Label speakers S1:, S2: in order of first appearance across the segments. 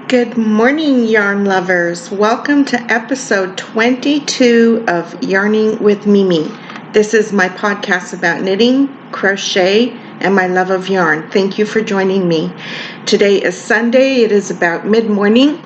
S1: Good morning, yarn lovers. Welcome to episode 22 of Yarning with Mimi. This is my podcast about knitting, crochet, and my love of yarn. Thank you for joining me. Today is Sunday. It is about mid-morning.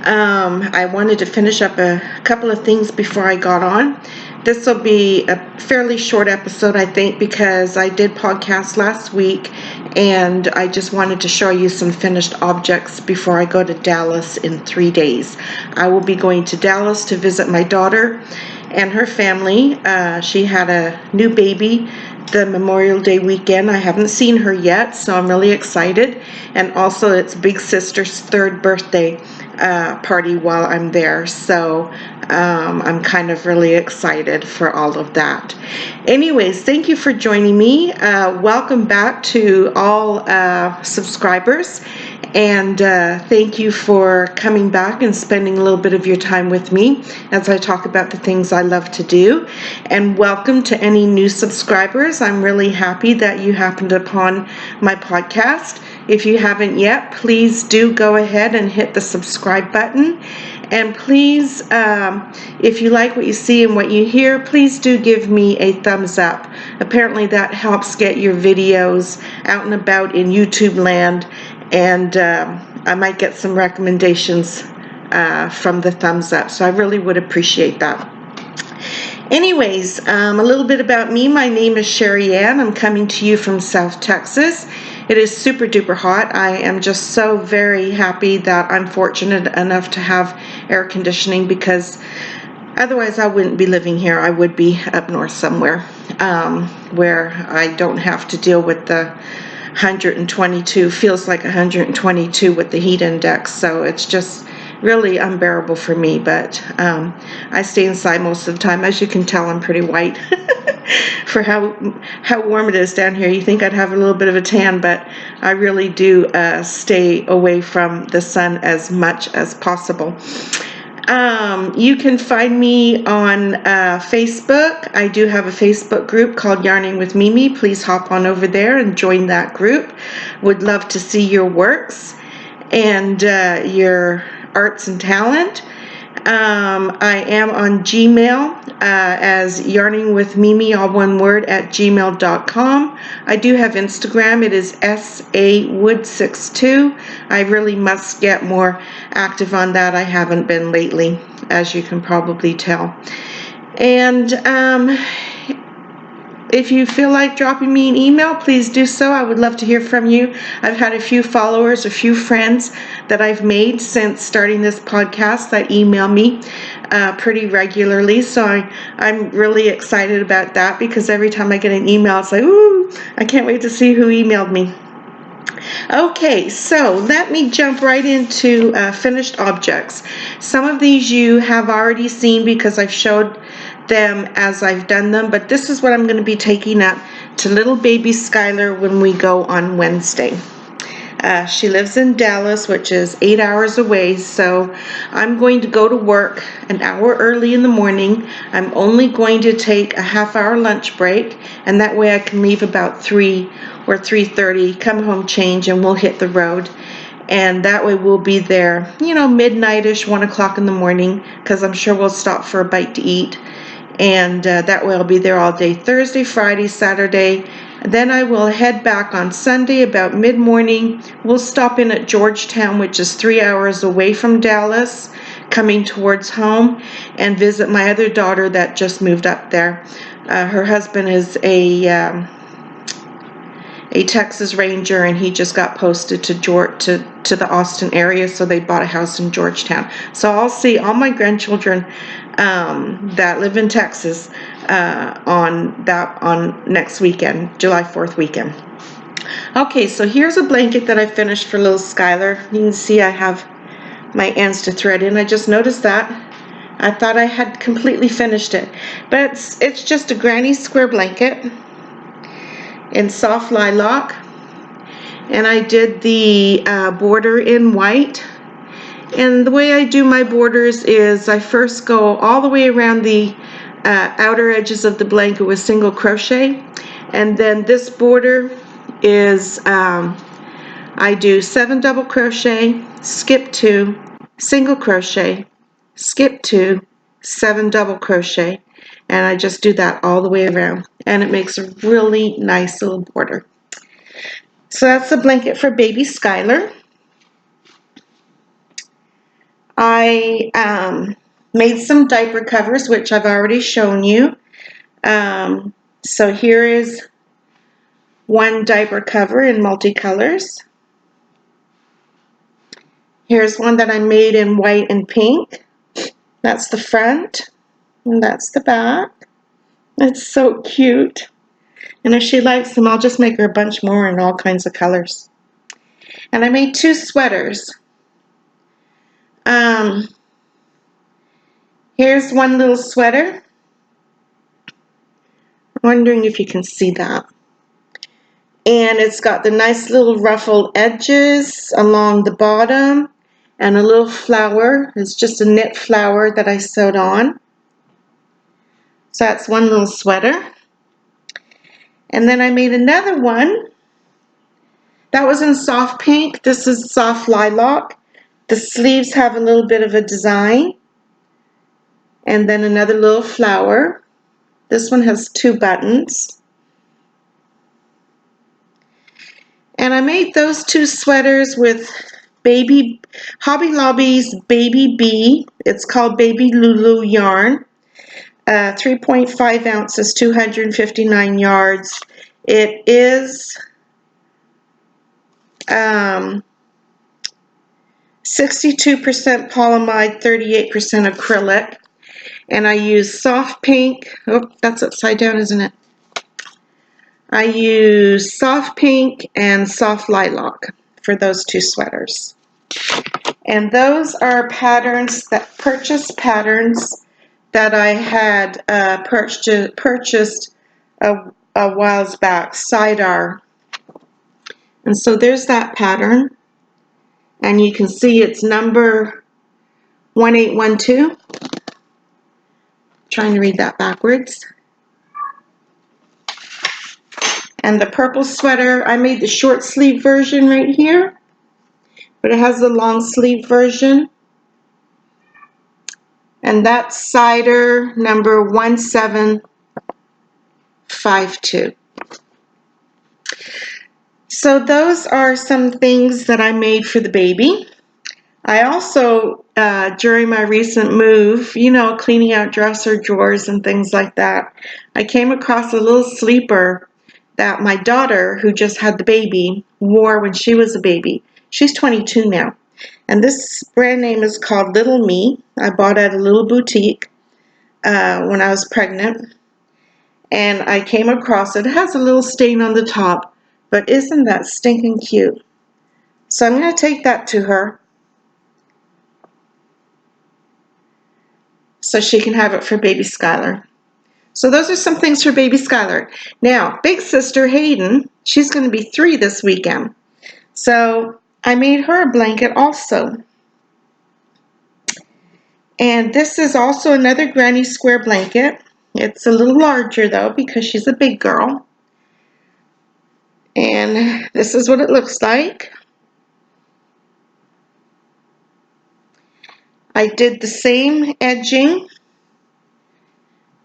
S1: I wanted to finish up a couple of things before I got on. This will be a fairly short episode, I think, because I did podcast last week and I just wanted to show you some finished objects before I go to Dallas in 3 days. I will be going to Dallas to visit my daughter and her family. She had a new baby the Memorial Day weekend. I haven't seen her yet, so I'm really excited. And also it's Big Sister's 3rd birthday party while I'm there, so I'm kind of really excited for all of that. Anyways, thank you for joining me. Welcome back to all subscribers, and thank you for coming back and spending a little bit of your time with me as I talk about the things I love to do. And welcome to any new subscribers. I'm really happy that you happened upon my podcast. If you haven't yet, please do go ahead and hit the subscribe button. And please, if you like what you see and what you hear, please do give me a thumbs up. Apparently that helps get your videos out and about in YouTube land, and I might get some recommendations from the thumbs up. So I really would appreciate that. Anyways, a little bit about me. My name is Sherry Ann. I'm coming to you from South Texas. It is super duper hot. I am just so very happy that I'm fortunate enough to have air conditioning, because otherwise I wouldn't be living here. I would be up north somewhere where I don't have to deal with the 122, feels like 122 with the heat index. So it's just really unbearable for me, but I stay inside most of the time. As you can tell, I'm pretty white for how warm it is down here. You think I'd have a little bit of a tan, but I really do stay away from the sun as much as possible. You can find me on Facebook. I do have a Facebook group called Yarning with Mimi. Please hop on over there and join that group. Would love to see your works and your arts and talent. I am on Gmail as Yarning with Mimi, all one word, at gmail.com. I do have Instagram. It is sawood62. I really must get more active on that. I haven't been lately, as you can probably tell. And if you feel like dropping me an email, please do so. I would love to hear from you. I've had a few followers, a few friends that I've made since starting this podcast that email me pretty regularly. So I'm really excited about that, because every time I get an email, it's like, ooh, I can't wait to see who emailed me. Okay, so let me jump right into finished objects. Some of these you have already seen because I've showed them as I've done them, but this is what I'm going to be taking up to little baby Skylar when we go on Wednesday. She lives in Dallas, which is 8 hours away, so I'm going to go to work an hour early in the morning. I'm only going to take a half-hour lunch break, and that way I can leave about 3 or 3:30, come home, change, and we'll hit the road. And that way we'll be there, midnight-ish, 1 o'clock in the morning, because I'm sure we'll stop for a bite to eat. And that way I'll be there all day, Thursday, Friday, Saturday. Then I will head back on Sunday about mid-morning. We'll stop in at Georgetown, which is 3 hours away from Dallas, coming towards home, and visit my other daughter that just moved up there. Her husband is a Texas Ranger, and he just got posted to the Austin area, so they bought a house in Georgetown. So I'll see all my grandchildren that live in Texas on next weekend, July 4th weekend. Okay, so here's a blanket that I finished for little Skylar. You can see I have my ends to thread in. I just noticed that. I thought I had completely finished it, but it's just a granny square blanket in soft lilac, and I did the border in white. And the way I do my borders is I first go all the way around the outer edges of the blanket with single crochet, and then this border is I do 7 double crochet, skip 2, single crochet, skip 2, 7 double crochet, and I just do that all the way around, and it makes a really nice little border. So that's the blanket for baby Skylar. I made some diaper covers, which I've already shown you. So here is one diaper cover in multicolors. Here's one that I made in white and pink. That's the front, and that's the back. It's so cute. And if she likes them, I'll just make her a bunch more in all kinds of colors. And I made 2 sweaters. Here's one little sweater. I'm wondering if you can see that. And it's got the nice little ruffled edges along the bottom and a little flower. It's just a knit flower that I sewed on. So that's one little sweater. And then I made another one. That was in soft pink. This is soft lilac. The sleeves have a little bit of a design. And then another little flower. This one has 2 buttons. And I made those 2 sweaters with Hobby Lobby's Baby Bee. It's called Baby Lulu yarn. 3.5 ounces, 259 yards. It is 62% polyamide, 38% acrylic. And I use soft pink. Oh, that's upside down, isn't it? I use soft pink and soft lilac for those 2 sweaters. And those are purchased patterns that I had purchased a whiles back, Sidar. And so there's that pattern. And you can see it's number 1812. Trying to read that backwards. And the purple sweater, I made the short sleeve version right here, but it has the long sleeve version. And that's Cider number 1752. So those are some things that I made for the baby. I also, during my recent move, cleaning out dresser drawers and things like that, I came across a little sleeper that my daughter, who just had the baby, wore when she was a baby. She's 22 now. And this brand name is called Little Me. I bought it at a little boutique when I was pregnant. And I came across it. It has a little stain on the top, but isn't that stinking cute? So I'm going to take that to her so she can have it for baby Skylar. So those are some things for baby Skylar. Now, big sister Hayden, she's going to be 3 this weekend. So I made her a blanket also. And this is also another granny square blanket. It's a little larger though because she's a big girl. And this is what it looks like. I did the same edging,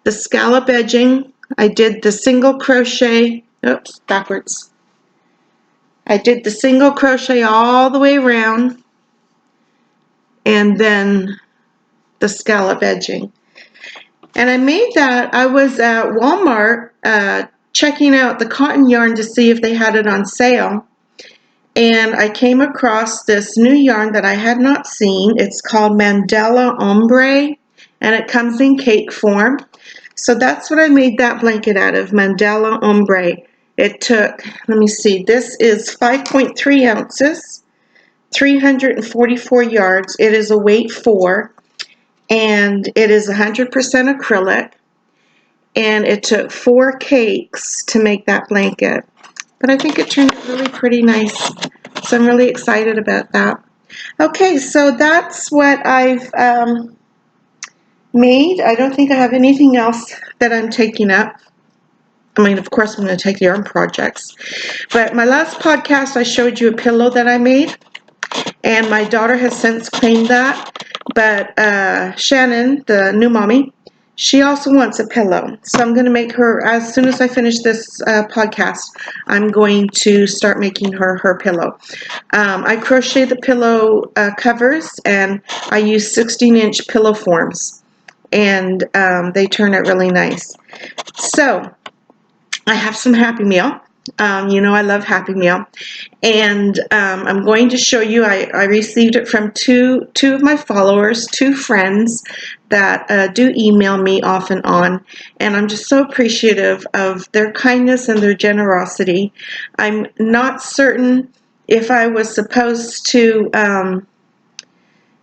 S1: the scallop edging. I did the single crochet, oops, backwards. I did the single crochet all the way around and then the scallop edging. And I made that, I was at Walmart checking out the cotton yarn to see if they had it on sale. And I came across this new yarn that I had not seen. It's called Mandala Ombre, and it comes in cake form. So that's what I made that blanket out of, Mandala Ombre. It took, let me see, this is 5.3 ounces, 344 yards. It is a weight 4, and it is 100% acrylic. And it took 4 cakes to make that blanket. But I think it turned out really pretty nice. So I'm really excited about that. Okay, so that's what I've made. I don't think I have anything else that I'm taking up. I mean, of course, I'm going to take the yarn projects. But my last podcast, I showed you a pillow that I made. And my daughter has since claimed that. But Shannon, the new mommy, she also wants a pillow. So I'm going to make her, as soon as I finish this podcast, I'm going to start making her pillow. I crochet the pillow covers, and I use 16-inch pillow forms. And they turn out really nice. So I have some Happy Meal. You know I love Happy Meal. And I'm going to show you, I received it from two of my followers, two friends that do email me off and on. And I'm just so appreciative of their kindness and their generosity. I'm not certain if I was supposed to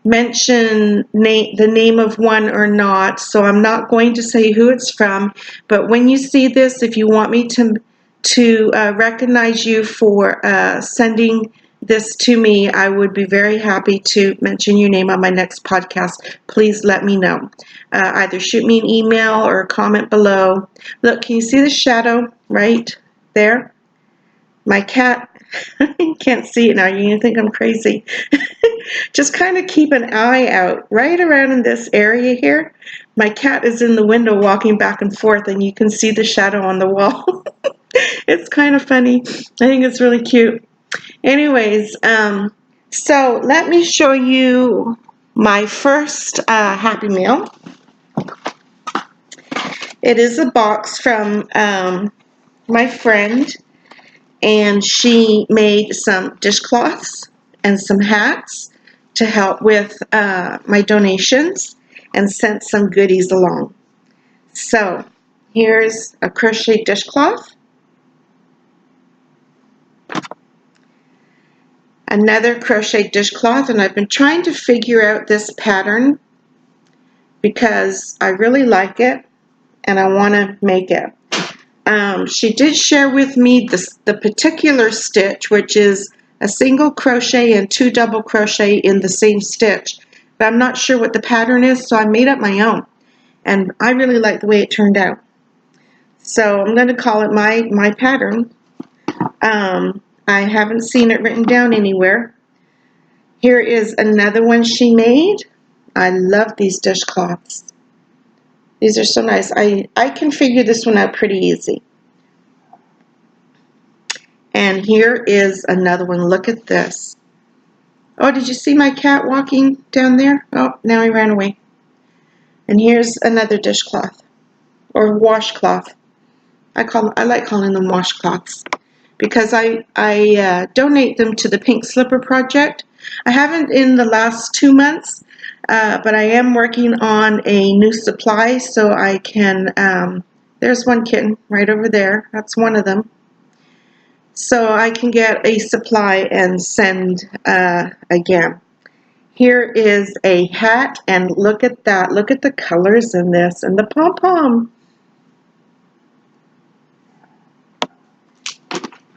S1: mention the name of one or not, so I'm not going to say who it's from. But when you see this, if you want me to recognize you for sending this to me, I would be very happy to mention your name on my next podcast. Please let me know. Either shoot me an email or comment below. Look, can you see the shadow right there? My cat, you can't see it now. You're going to think I'm crazy. Just kind of keep an eye out right around in this area here. My cat is in the window walking back and forth, and you can see the shadow on the wall. It's kind of funny. I think it's really cute. Anyways, so let me show you my first Happy Meal. It is a box from my friend, and she made some dishcloths and some hats to help with my donations, and sent some goodies along. So here's a crochet dishcloth, another crochet dishcloth, and I've been trying to figure out this pattern because I really like it and I want to make it. She did share with me the particular stitch, which is a single crochet and 2 double crochet in the same stitch, but I'm not sure what the pattern is, so I made up my own, and I really like the way it turned out. So I'm going to call it my pattern. I haven't seen it written down anywhere. Here is another one she made. I love these dishcloths. These are so nice. I can figure this one out pretty easy. And here is another one. Look at this. Oh, did you see my cat walking down there? Oh, now he ran away. And here's another dishcloth or washcloth. I like calling them washcloths because I donate them to the Pink Slipper Project. I haven't in the last 2 months, but I am working on a new supply, so I can, there's one kitten right over there. That's one of them. So I can get a supply and send again. Here is a hat, and look at that. Look at the colors in this, and the pom-pom.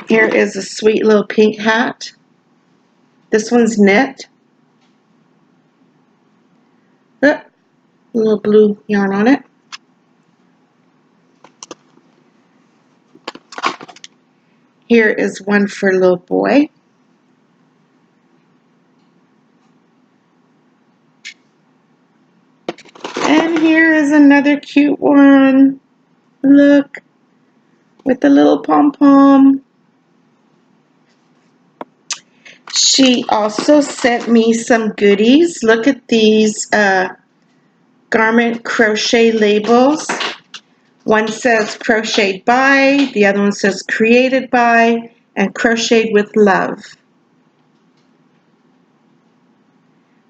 S1: Here is a sweet little pink hat. This one's knit. Look, a little blue yarn on it. Here is one for a little boy. And here is another cute one. Look, with the little pom-pom. She also sent me some goodies. Look at these garment crochet labels. One says crocheted by, the other one says created by, and crocheted with love.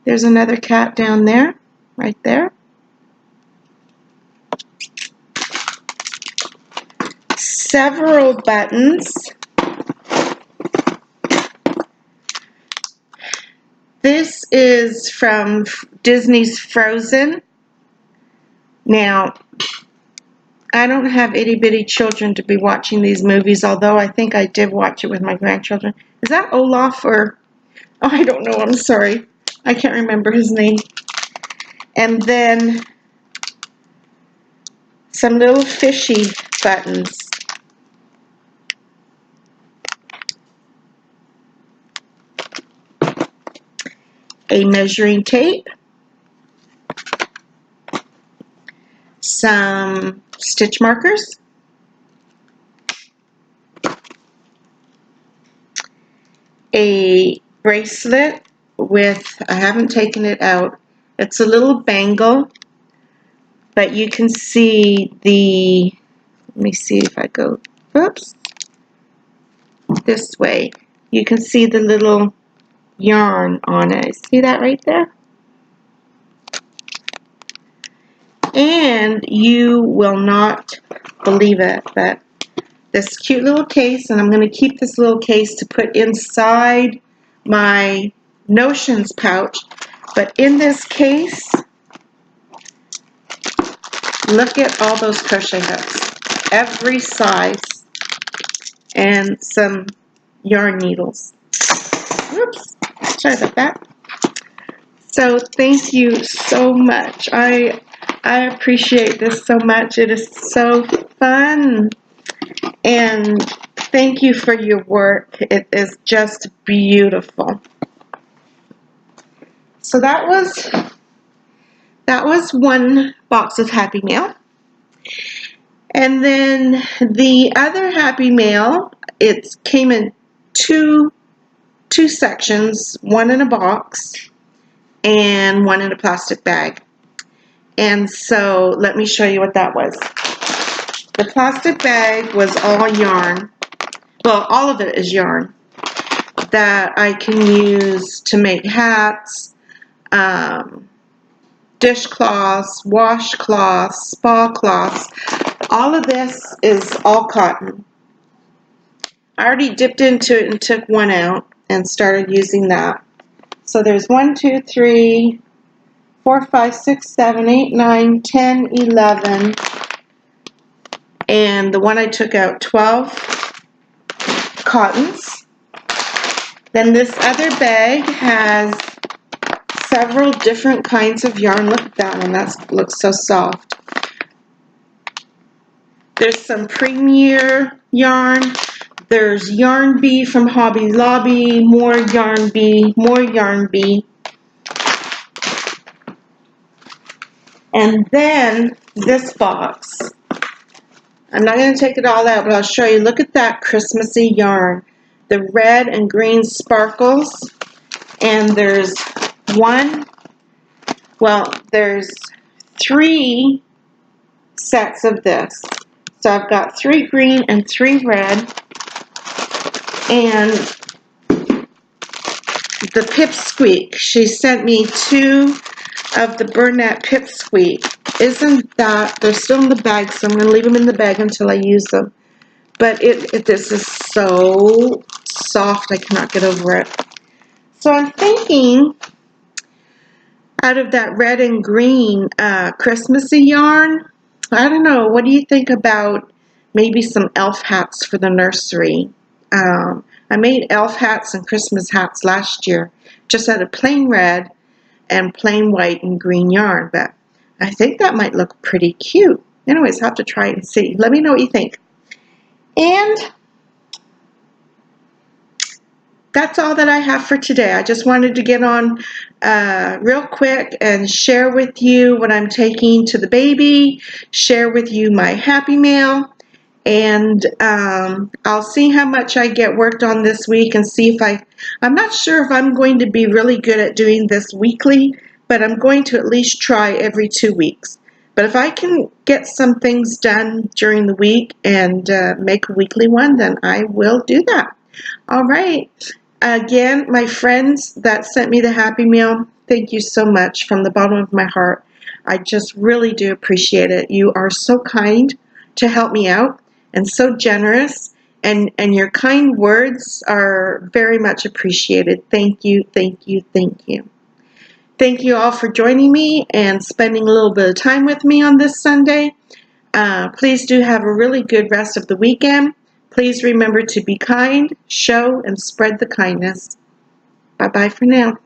S1: There's another cat down there, right there. Several buttons. This is from Disney's Frozen. Now, I don't have itty-bitty children to be watching these movies, although I think I did watch it with my grandchildren. Is that Olaf or... Oh, I don't know. I'm sorry. I can't remember his name. And then some little fishy buttons. a measuring tape, some stitch markers, a bracelet with, I haven't taken it out, it's a little bangle, but you can see the, let me see if I go, oops, this way. You can see the little yarn on it. See that right there? And you will not believe it, but this cute little case, and I'm going to keep this little case to put inside my notions pouch, but in this case, look at all those crochet hooks, every size, and some yarn needles. Whoops, sorry about that. So thank you so much. I appreciate this so much. It is so fun. And thank you for your work. It is just beautiful. So that was one box of Happy Mail. And then the other Happy Mail, it came in two sections, one in a box and one in a plastic bag. And so let me show you what that was. The plastic bag was all yarn. Well, all of it is yarn that I can use to make hats, dishcloths, washcloths, spa cloths. All of this is all cotton. I already dipped into it and took one out and started using that. So there's 1, 2, 3, 4, 5, 6, 7, 8, 9, 10, 11, and the one I took out, 12 cottons. Then this other bag has several different kinds of yarn. Look at that one, that looks so soft. There's some Premier yarn. There's Yarn Bee from Hobby Lobby, more Yarn Bee, more Yarn Bee. And then this box. I'm not going to take it all out, but I'll show you. Look at that Christmassy yarn. The red and green sparkles. And there's there's 3 sets of this. So I've got 3 green and 3 red. And the Pipsqueak. She sent me 2 of the Burnett Pipsqueak. Isn't that, they're still in the bag, so I'm going to leave them in the bag until I use them. But this is so soft, I cannot get over it. So I'm thinking, out of that red and green Christmassy yarn, I don't know, what do you think about maybe some elf hats for the nursery? I made elf hats and Christmas hats last year, just out of plain red and plain white and green yarn, but I think that might look pretty cute. Anyways, I'll have to try it and see. Let me know what you think. And that's all that I have for today. I just wanted to get on real quick and share with you what I'm taking to the baby, share with you my Happy Mail, and I'll see how much I get worked on this week and see if I'm not sure if I'm going to be really good at doing this weekly, but I'm going to at least try every 2 weeks. But if I can get some things done during the week and make a weekly one, then I will do that. All right. Again, my friends that sent me the Happy Meal, thank you so much from the bottom of my heart. I just really do appreciate it. You are so kind to help me out and so generous, and your kind words are very much appreciated. Thank you, thank you, thank you. Thank you all for joining me and spending a little bit of time with me on this Sunday. Please do have a really good rest of the weekend. Please remember to be kind, show, and spread the kindness. Bye-bye for now.